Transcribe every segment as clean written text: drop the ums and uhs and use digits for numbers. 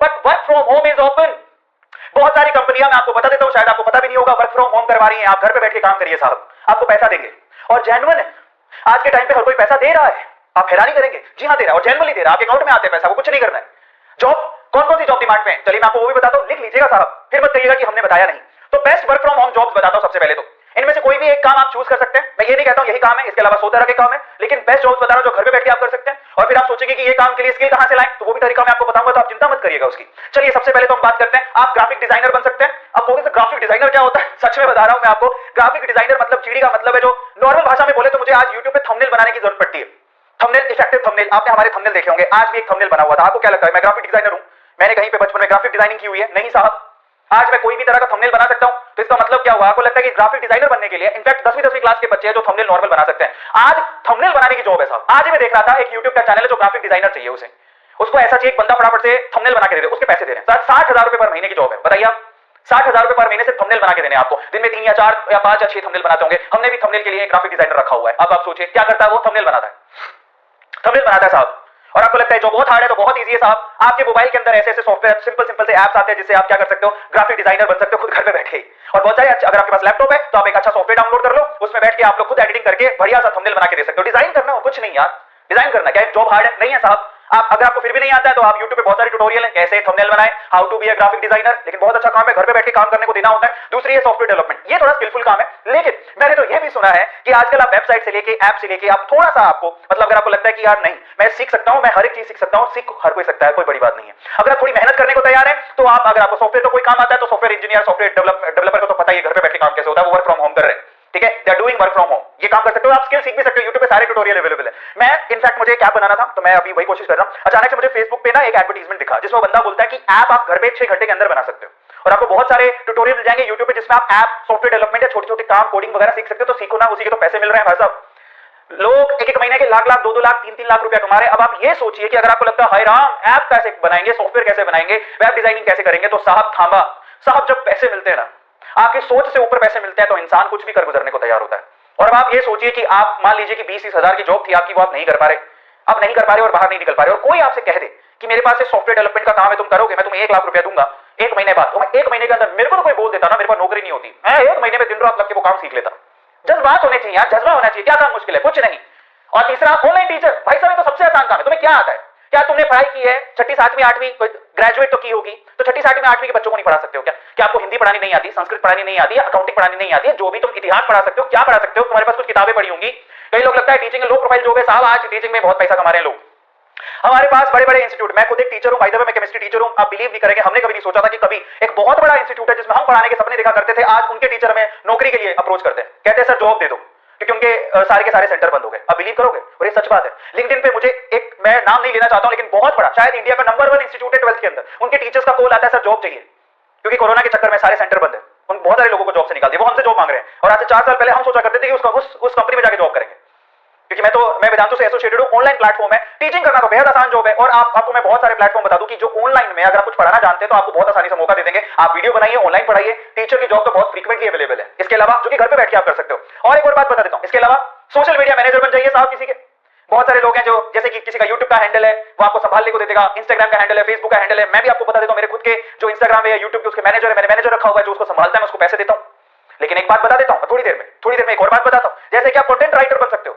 But work from home is open. बहुत सारी कंपनियां, मैं आपको बता देता हूं, शायद आपको पता भी नहीं होगा, वर्क फ्रॉम होम करवा रही हैं। आप घर पे बैठ के काम करिए साहब, आपको पैसा देंगे और जेन्युइन है। आज के टाइम पे हर कोई पैसा दे रहा है, आप हैरानी करेंगे। जी हाँ, दे रहा है और जेन्युइनली दे रहा है। आपके अकाउंट में आते हैं पैसा, वो कुछ नहीं करना है। जॉब कौन कौन सी जॉब डिमांड में है, चलिए मैं आपको वो भी बताता हूं, लिख लीजिएगा साहब, फिर मत कहिएगा कि हमने बताया नहीं। तो best work from home jobs बताता हूं सबसे पहले। तो इनमें से कोई भी एक काम आप चूज कर सकते हैं। मैं ये नहीं कहता हूं यही काम है, इसके अलावा 100 तरह के काम है, लेकिन बेस्ट जॉब्स बता रहा हूं जो घर पे बैठ के आप कर सकते हैं। और फिर आप सोचेंगे कि ये काम के लिए स्किल कहां से लाएं, तो वो भी तरीका मैं आपको बताऊंगा, तो आप चिंता मत करिएगा उसकी। चलिए सबसे पहले तो हम बात करते हैं, आप ग्राफिक डिजाइनर बन सकते हैं। अब कहोगे ग्राफिक डिजाइनर क्या होता है, सच में बता रहा हूं मैं आपको, ग्राफिक डिजाइनर मतलब चीड़ी का मतलब है, जो नॉर्मल भाषा में बोले तो मुझे आज यूट्यूब पे थंबनेल बनाने की जरूरत पड़ती है। थंबनेल, इफेक्टिव थंबनेल, आपने हमारे थंबनेल देखे होंगे, आज भी एक थंबनेल बना हुआ था। आपको क्या लगता है मैं ग्राफिक डिजाइनर हूं? मैंने कहीं पे बचपन में ग्राफिक डिजाइनिंग की हुई है? नहीं साहब। आज मैं कोई भी तरह का थंबनेल बना सकता हूं। तो इसका मतलब क्या हुआ? आपको लगता है कि ग्राफिक डिजाइनर बनने के लिए, इनफैक्ट 10वीं क्लास के बच्चे हैं जो थंबनेल नॉर्मल बना सकते हैं। आज थंबनेल बनाने की जॉब है साहब। आज ही मैं देख रहा था एक यूट्यूब का चैनल है जो ग्राफिक डिजाइनर चाहिए उसे, उसको ऐसा चाहिए एक बंदा फटाफट से थंबनेल बना के दे दे, उसके पैसे दे रहे हैं 60,000 रुपए पर महीने की जॉब है। बताइए आप, 60,000 रुपए पर महीने से थंबनेल बना के देने आपको। दिन में 3 या 4 या 5 या 6 थंबनेल बनाते होंगे। हमने भी थंबनेल के लिए ग्राफिक डिजाइनर रखा हुआ है। अब आप सोचिए क्या करता है वो, थंबनेल बनाता है, थंबनेल बनाता है साहब। और आपको लगता है जो बहुत हार्ड है तो बहुत इजी है साहब। आपके मोबाइल के अंदर ऐसे ऐसे सॉफ्टवेयर, सिंपल से ऐप्स आते हैं जिससे आप क्या कर सकते हो, ग्राफिक डिजाइनर बन सकते हो खुद घर पे बैठे ही। और बहुत सारे, अगर आपके पास लैपटॉप है तो आप एक अच्छा सॉफ्टवेयर डाउनलोड कर लो, उसमें बैठ के आप लोग खुद एडिटिंग करके बढ़िया सा थंबनेल बना के दे सकते हो। डिजाइन करना हो कुछ नहीं यार, डिजाइन करना क्या है, जॉब हार्ड है? नहीं है साहब। आप अगर आपको फिर भी नहीं आता है तो आप YouTube पे बहुत सारे ट्यूटोरियल हैं, कैसे थंबनेल बनाएं, how to be a graphic designer, लेकिन बहुत अच्छा काम है, घर पे बैठ के काम करने को देना होता है। दूसरी है सॉफ्टवेयर डेवलपमेंट, ये थोड़ा स्किलफुल काम है। लेकिन मैंने तो ये भी सुना है कि आजकल आप वेबसाइट से लेके, ऐप से लेके, आप थोड़ा सा आपको मतलब अगर आपको लगता है कि यार नहीं मैं सीख सकता हूं, मैं हर एक चीज सीख सकता हूं, सीख हर कोई सकता है, कोई बड़ी बात नहीं है। अगर आप थोड़ी मेहनत करने को तैयार है तो आप, अगर आपको सॉफ्टवेयर का कोई काम आता है तो सॉफ्टवेयर इंजीनियर, सॉफ्टवेयर डेवलपर को तो पता ही है घर पे बैठ के काम कैसे होता है, वो वर्क फ्रॉम होम कर रहे हैं, ठीक है, they are doing work from home, ये काम कर सकते हो। आप स्किल सीख भी सकते हो, YouTube पे सारे ट्यूटोरियल अवेलेबल है। मैं इनफैक्ट मुझे एक ऐप बनाना था तो मैं अभी वही कोशिश कर रहा हूं। अचानक से मुझे फेसबुक पे ना एक एडवर्टाइजमेंट दिखा जिसमें बंदा बोलता है कि ऐप आप घर पे 6 घंटे के अंदर बना सकते हो। और आपको बहुत सारे ट्यूटोरियल मिल जाएंगे YouTube पे जिसमें आप ऐप, सॉफ्टवेयर डेवलपमेंट या छोटे छोटे काम, कोडिंग वगैरह सीख सकते हो। तो सीखो ना, उसी के तो पैसे मिल रहे हैं भाई साहब। लोग एक एक महीने के लाख लाख, 2-2 लाख, 3-3 लाख रुपया कमा रहे हैं। अब आप ये सोचिए कि अगर आपको लगता है हाय राम ऐप कैसे बनाएंगे, सॉफ्टवेयर कैसे बनाएंगे, वेब डिजाइनिंग कैसे करेंगे, तो साहब थांबा साहब, जब पैसे मिलते हैं ना, आपकी सोच से ऊपर पैसे मिलते हैं तो इंसान कुछ भी कर गुजरने को तैयार होता है। और अब आप ये सोचिए कि आप मान लीजिए कि 20-30 हजार की जॉब थी आपकी, वो आप नहीं कर पा रहे, आप नहीं कर पा रहे और बाहर नहीं निकल पा रहे, और कोई आपसे कह दे कि मेरे पास सॉफ्टवेयर डेवलपमेंट का काम है, तुम करोगे, मैं तुम्हें 1 लाख रुपया दूंगा 1 महीने बाद, तो मैं 1 महीने के अंदर, मेरे को तो कोई बोल देता ना, मेरे पास नौकरी नहीं होती, मैं 1 महीने में दिन रात लग के वो काम सीख लेता। जज्बात होने चाहिए यार, जज्बा होना चाहिए। क्या काम मुश्किल है? कुछ नहीं। और तीसरा ऑनलाइन टीचर, भाई साहब ये तो सबसे आसान काम है। तुम्हें क्या आता है? क्या तुमने पढ़ाई की है 6ठी 7वीं 8वीं, ग्रेजुएट तो की होगी, तो 6ठी 7वीं 8वीं के बच्चों को नहीं पढ़ा सकते हो क्या? क्या आपको हिंदी पढ़ानी नहीं आती, संस्कृत पढ़ानी नहीं आती, अकाउंटिंग पढ़ानी नहीं आती है? जो भी तुम इतिहास पढ़ा सकते हो, क्या पढ़ा सकते हो? तुम्हारे पास कुछ किताबें पढ़ी होंगी। कई लोग लगता है टीचिंग में लो प्रोफाइल जॉब है साहब, आज टीचिंग में बहुत पैसा कमा रहे हैं लोग। हमारे पास बड़े बड़े इंस्टीट्यूट, मैं खुद एक टीचर हूं, बाय द वे मैं केमिस्ट्री टीचर हूं। आप बिलीव नहीं करेंगे, हमने कभी नहीं सोचा था कि कभी एक बहुत बड़ा इंस्टीट्यूट है जिसमें हम पढ़ाने के सपने देखा करते थे, आज उनके टीचर हमें नौकरी के लिए अप्रोच करते हैं, कहते हैं सर जॉब दे दो, क्योंकि उनके सारे के सारे सेंटर बंद हो गए। अब बिलीव करोगे, और ये सच बात है। लिंक्डइन पे मुझे एक, मैं नाम नहीं लेना चाहता हूं, लेकिन बहुत बड़ा, शायद इंडिया का नंबर 1 इंस्टीट्यूट है 12th के अंदर, उनके टीचर्स का कॉल आता है सर जॉब चाहिए, क्योंकि कोरोना के चक्कर में सारे सेंटर बंद है, उन बहुत सारे लोगों को जॉब से निकाल दिया, वो हमसे जॉब मांग रहे हैं। और आज से 4 साल पहले हम सोचा करते थे कि उस कंपनी में जाके जॉब करेंगे, क्योंकि मैं वेदांतु से एसोसिएटेड हूं। ऑनलाइन प्लेटफॉर्म है, टीचिंग करना तो बेहद आसान जॉब है। और आपको मैं बहुत सारे प्लेटफॉर्म बता दूं कि जो ऑनलाइन में अगर आप कुछ पढ़ाना जानते हैं तो आपको बहुत आसानी से मौका दे देंगे। आप वीडियो बनाइए, ऑनलाइन पढ़ाइए, टीचर की जॉब तो बहुत फ्रीक्वेंटली अवेलेबल है। इसके अलावा जो कि घर पे बैठ के आप कर सकते हो। और एक और बात बता देता हूं, इसके अलावा सोशल मीडिया मैनेजर बन जाइए साहब किसी के। बहुत सारे लोग हैं जो, जैसे कि किसी का यूट्यूब का हैंडल है वो आपको संभालने को दे देगा, इंस्टाग्राम का हैंडल है, फेसबुक का हैंडल है। मैं भी आपको बता देता हूं, मेरे खुद के जो इंस्टाग्राम है, यूट्यूब के उसके मैनेजर है, मैंने मैनेजर रखा हुआ है जो उसको संभालता है, मैं उसको पैसे देता हूं। लेकिन एक बात बता देता हूं, थोड़ी देर में एक और बात बताता हूं, जैसे कि आप कंटेंट राइटर बन सकते हो।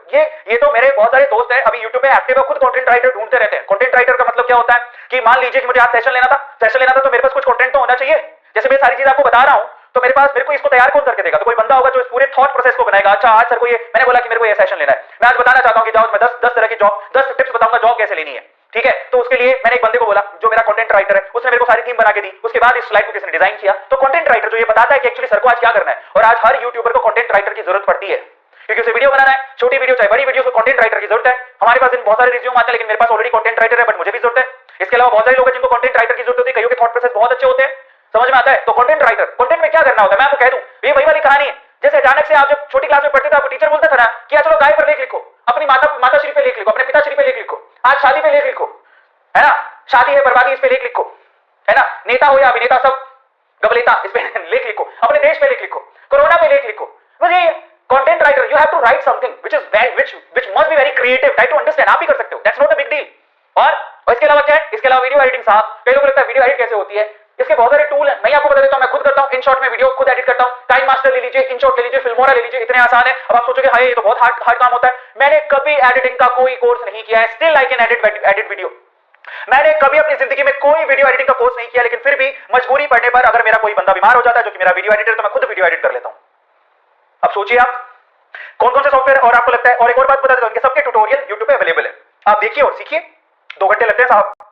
ये तो मेरे बहुत सारे दोस्त हैं अभी यूट्यूब पे एक्टिव है, खुद कंटेंट राइटर ढूंढते रहते हैं। कंटेंट राइटर का मतलब क्या होता है कि मान लीजिए कि मुझे आज सेशन लेना था तो मेरे पास कुछ कंटेंट तो होना चाहिए। जैसे मैं सारी चीज आपको बता रहा हूं तो मेरे को इसको तैयार कौन करके देगा? तो कोई बंदा होगा जो इस पूरे थॉट प्रोसेस को बनाएगा। अच्छा आज सर को ये, मैंने बोला कि मेरे को ये सेशन लेना है, मैं आज बताना चाहता हूं कि जाओ मैं 10 तरह की जॉब, 10 टिप्स बताऊंगा जॉब कैसे लेनी है, ठीक है? तो उसके लिए मैंने एक बंदे को बोला जो मेरा कंटेंट राइटर है, उसने मेरे को सारी थीम बना के दी, उसके बाद इस स्लाइड को किसी ने डिजाइन किया। तो कंटेंट राइटर जो ये बताता है कि एक्चुअली सर को आज क्या करना है। और आज हर यूट्यूबर को कंटेंट राइटर की जरूरत पड़ती है, क्योंकि उसे वीडियो बनाना है, छोटी वीडियो चाहे बड़ी वीडियो, को कंटेंट राइटर की जरूरत है। हमारे पास बहुत सारे रिज्यूम आते हैं, लेकिन मेरे पास ऑलरेडी कंटेंट राइटर है, बट मुझे भी जरूरत है। इसके अलावा बहुत सारे लोग हैं जिनको कंटेंट राइटर की जरूरत होती है, कईयों के थॉट प्रोसेस बहुत अच्छे होते हैं, समझ में आता है। तो कंटेंट राइटर, कंटेंट में क्या करना होता है मैं आपको कह दूं, ये वही वाली कहानी है। जैसे अचानक से आप जब छोटी क्लास में पढ़ते थे, आपको टीचर बोलता था ना कि चलो गाय पर लेख लिखो, अपनी माताश्री पे लेख लिखो, अपने पिताश्री पे लेख लिखो, आज शादी पे लेख लिखो, है ना, शादी है बर्बादी, इस पे लेख लिखो, है ना, नेता हो या अभिनेता सब गबलेता, इस पे लेख लिखो, अपने देश पे लेख लिखो, कोरोना पे लेख लिखो। मुझे content writer, you have to write something which must be very creative, try to understand. आप भी कर सकते हो, that's not a big deal. और इसके अलावा क्या है, इसके अलावा वीडियो एडिटिंग साहब, कई लोगों को लगता है वीडियो एडिट कैसे होती है, इसके बहुत सारे टूल हैं, मैं आपको बता देता हूं, मैं खुद करता हूं, इन शॉर्ट में वीडियो खुद एडिट करता हूं, टाइम मास्टर ले लीजिए, इन शॉर्ट ले लीजिए, फिल्मोरा ले लीजिए, इतने आसान है। अब आप सोचोगे हाय ये तो बहुत हार्ड काम होता है, मैंने कभी एडिटिंग का कोई कोर्स नहीं किया है, still I can edit video. मैंने कभी अपनी जिंदगी में कोई वीडियो एडिटिंग का कोर्स नहीं किया, लेकिन फिर भी मजबूरी पड़ने पर अगर मेरा कोई बंदा बीमार हो जाता है जो कि मेरा वीडियो एडिटर, तो मैं खुद वीडियो एडिट कर लेता हूं। अब सोचिए आप कौन कौन से सॉफ्टवेयर और आपको लगता है, और एक और बात बता देता हूं, इनके सबके ट्यूटोरियल YouTube पे अवेलेबल है, आप देखिए और सीखिए, 2 घंटे लगते हैं साहब।